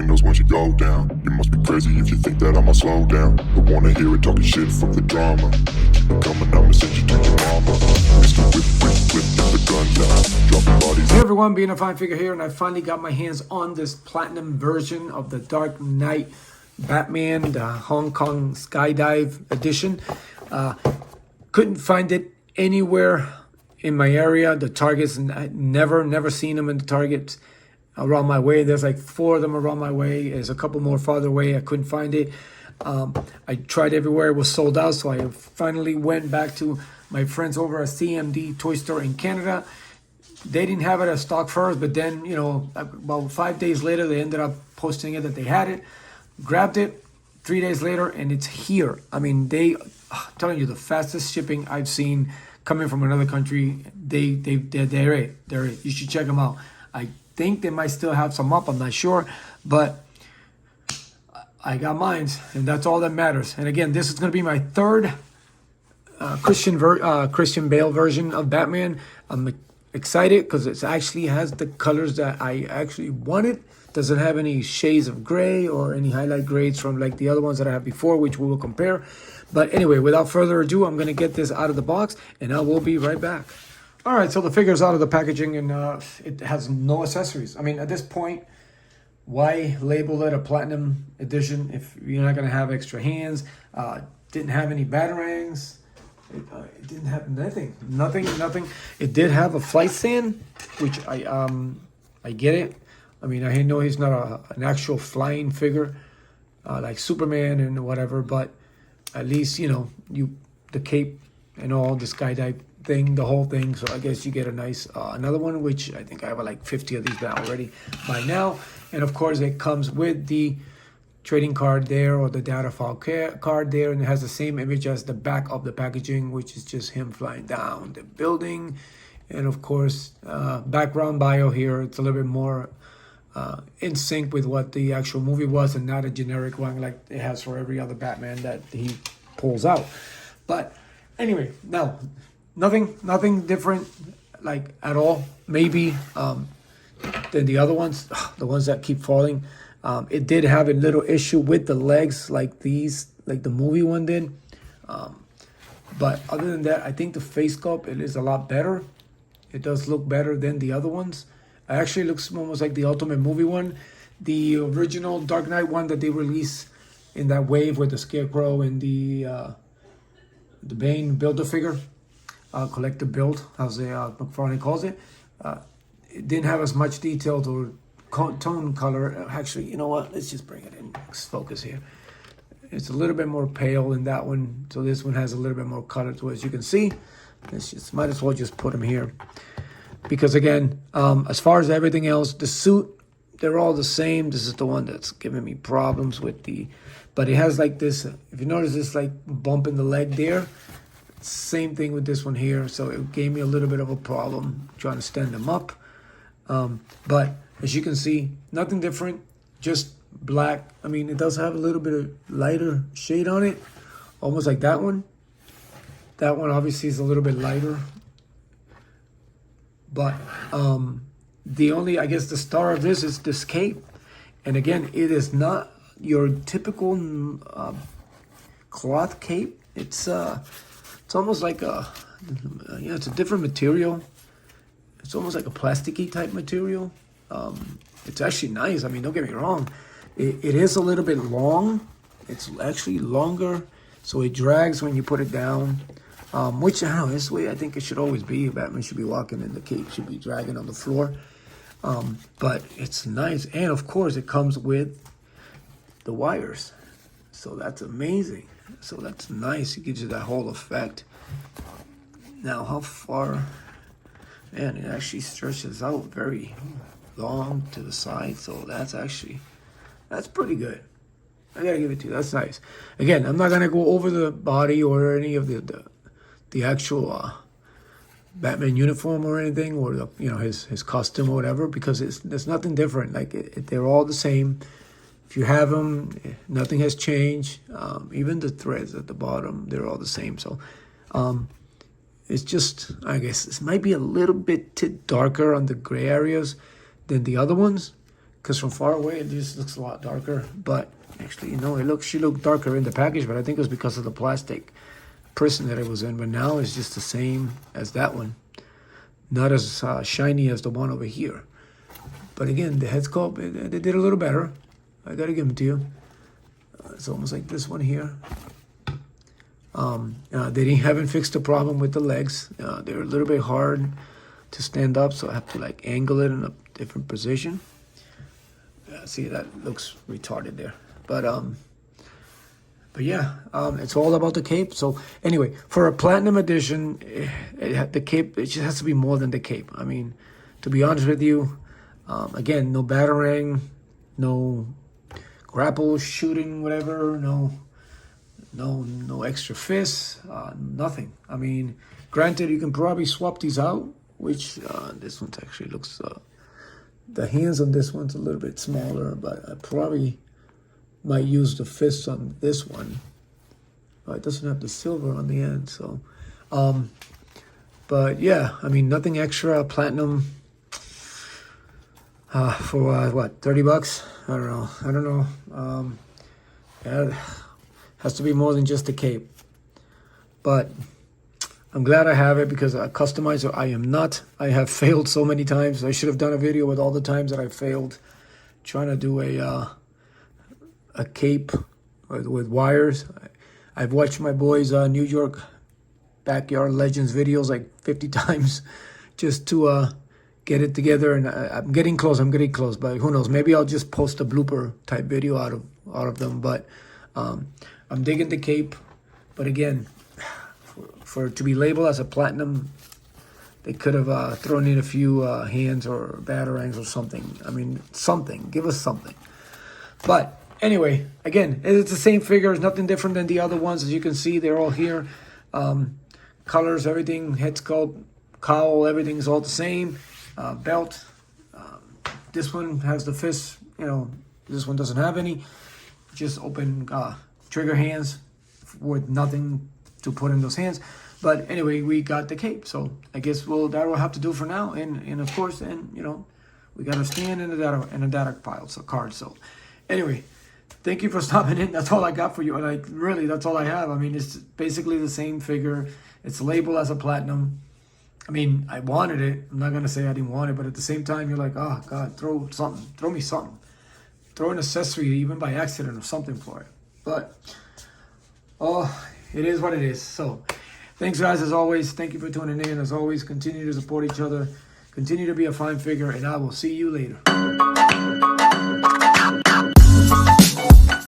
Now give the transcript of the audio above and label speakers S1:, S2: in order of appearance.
S1: windows once you go down. You must be crazy if you think that I'ma slow down. Don't wanna hear it talking shit, fuck the drama. Keep it coming, I'ma send you to your mama. Mr. Whip, whip, whip, get the gun down. Dropping bodies.
S2: Hey everyone, being a fine figure here, and I finally got my hands on this platinum version of the Dark Knight Batman, the Hong Kong Skydive edition. Couldn't find it anywhere in my area. The Targets, never seen them in the Targets around my way. There's like 4 of them around my way. There's a couple more farther away. I couldn't find it. I tried everywhere. It was sold out. So I finally went back to my friends over at CMD Toy Store in Canada. They didn't have it as stock first, but then, you know, about 5 days later, they ended up posting it that they had it. Grabbed it 3 days later, and it's here. I mean, I'm telling you, the fastest shipping I've seen coming from another country. They're it. You should check them out. I think they might still have some up. I'm not sure, but I got mine, and that's all that matters. And again, this is going to be my third Christian Bale version of Batman. I'm excited because it actually has the colors that I actually wanted. Doesn't have any shades of gray or any highlight grades from like the other ones that I have before, which we will compare. But anyway, without further ado, I'm going to get this out of the box, and I will be right back. All right, so the figure's out of the packaging, and it has no accessories. I mean, at this point, why label it a platinum edition if you're not going to have extra hands? Didn't have any batarangs. It didn't have nothing. It did have a flight stand, which I get it. I mean, I know he's not an actual flying figure like Superman and whatever, but at least, you know, the cape and all, the skydive thing, the whole thing. So I guess you get a nice another one, which I think I have like 50 of these now already by now. And of course, it comes with the trading card there, or the data file card there, and it has the same image as the back of the packaging, which is just him flying down the building. And of course, background bio here, it's a little bit more in sync with what the actual movie was, and not a generic one like it has for every other Batman that he pulls out. But anyway, now nothing different like at all, maybe than the other ones, the ones that keep falling. It did have a little issue with the legs like these, like the movie one did. But other than that, I think the face sculpt, it is a lot better. It does look better than the other ones. It actually looks almost like the Ultimate movie one. The original Dark Knight one that they released in that wave with the Scarecrow and the Bane Build-A-Figure, collector build, as Mcfarlane calls it. It didn't have as much detail or tone color. Actually, you know what? Let's just bring it in. Let's focus here. It's a little bit more pale in that one. So this one has a little bit more color to it, as you can see. Let's just, might as well just put them here. Because again, as far as everything else, the suit, they're all the same. This is the one that's giving me problems with but it has like this, if you notice this like bump in the leg there, same thing with this one here. So it gave me a little bit of a problem trying to stand them up. But as you can see, nothing different, just black. I mean, it does have a little bit of lighter shade on it, almost like that one. That one obviously is a little bit lighter. But the only, I guess, the star of this is this cape. And again, it is not your typical cloth cape. It's almost like it's a different material. It's almost like a plasticky type material. It's actually nice. I mean, don't get me wrong. It is a little bit long. It's actually longer, so it drags when you put it down. Which, I don't know, this way I think it should always be. Batman should be walking and the cape should be dragging on the floor. But it's nice. And of course, it comes with the wires. So that's amazing. So that's nice. It gives you that whole effect. Now, how far? Man, it actually stretches out very long to the side. So that's pretty good. I gotta give it to you. That's nice. Again, I'm not gonna go over the body or any of the actual Batman uniform or anything, or his costume or whatever, because there's nothing different. Like they're all the same. If you have them, nothing has changed. Even the threads at the bottom, they're all the same. So it's just, I guess this might be a little bit darker on the gray areas than the other ones, because from far away it just looks a lot darker. But actually, she looked darker in the package, but I think it was because of the plastic prison that it was in. But now it's just the same as that one, not as shiny as the one over here. But again, the head sculpt, they did a little better. I gotta give them to you. It's almost like this one here. They haven't fixed the problem with the legs. They're a little bit hard to stand up, so I have to like angle it in a different position. See, that looks retarded there. But yeah, it's all about the cape. So anyway, for a platinum edition, the cape, it just has to be more than the cape. I mean, to be honest with you, again, no batarang, no grapple shooting, whatever, no extra fists, nothing. I mean, granted, you can probably swap these out, which this one actually looks, the hands on this one's a little bit smaller, but I probably might use the fists on this one. It doesn't have the silver on the end, so. But yeah, I mean, nothing extra, platinum, for what, $30? I don't know. Yeah, it has to be more than just the cape. But I'm glad I have it, because a customizer I am not. I have failed so many times. I should have done a video with all the times that I failed trying to do a cape with wires. I've watched my boys' New York Backyard Legends videos like 50 times just to get it together, and I'm getting close, but who knows, maybe I'll just post a blooper type video out of them. But I'm digging the cape, but again, for it to be labeled as a platinum, they could have thrown in a few hands or batarangs or something. I mean, something, give us something. But anyway, again, it's the same figure, it's nothing different than the other ones. As you can see, they're all here. Colors, everything, head sculpt, cowl, everything's all the same. Belt, this one has the fist, this one doesn't have any. Just open trigger hands with nothing to put in those hands. But anyway, we got the cape, so I guess that will have to do for now. And of course, we got a stand and a data file, so card. So anyway, thank you for stopping in. That's all I got for you, and really, that's all I have. I mean, it's basically the same figure. It's labeled as a platinum. I mean, I wanted it. I'm not gonna say I didn't want it, but at the same time, you're like, oh God, throw me something. Throw an accessory, even by accident, or something for it. But it is what it is. So thanks, guys, as always. Thank you for tuning in. As always, continue to support each other. Continue to be a fine figure, and I will see you later.